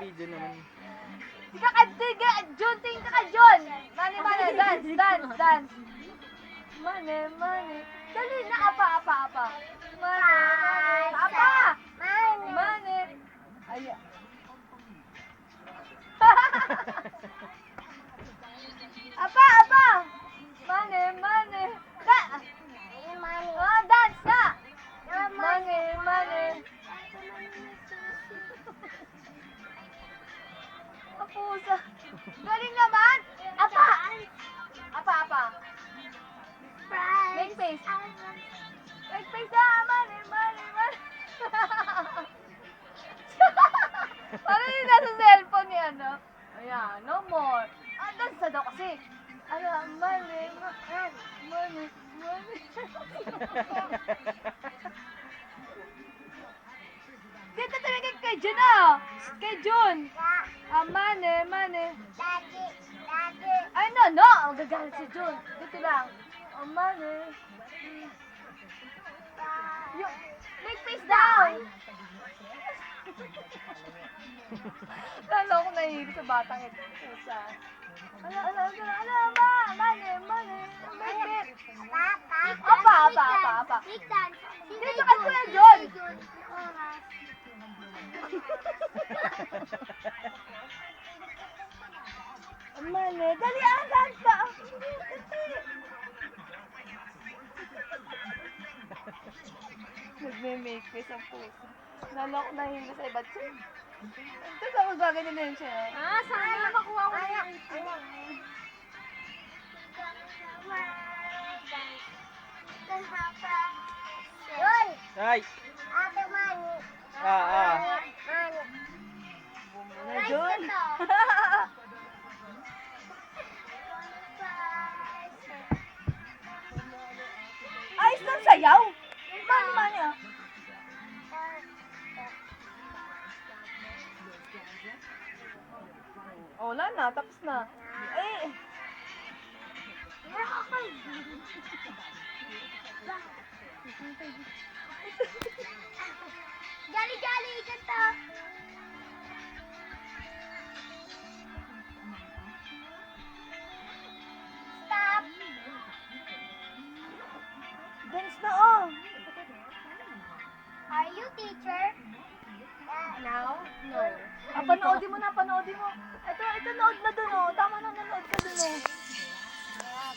video naman. Tika ka, Jun, tingin ka Jun. Mane, dance, dance, dance. Mane. Dali na, apa. Mane. Apa. Mane. Ayan. Apa. Mane. Oh, dance na. Mane. Kapusa. Galing naman. Apa. Make face. Make face na. Mane. Parang yung nasa cellphone ni ano. Ayan, no more. Dance na daw kasi. Mane. Dito talaga kay Jun Kay Jun. Mane. Ay, no. Magagalit si Jun. Dito lang. Mane. Make face down. Kala ko nahihilig sa batang ito. Mane. Make it. Apa. Dito kay Kuya Jun. Mane, dali dance ka. Nagme-make face ang puso. Nalok na hindi sa iba't siya. Tapos ako gaganyan na yun siya. Sana makuha ko na yun. Ay! Na Jun. Ayos ng sayaw. Mane. Wala na, tapos na. Jali, kanta. Stop. Dance na Are you teacher? Now? No. Panoodin mo. Ito, nood na dun Tama na, nanood ka dun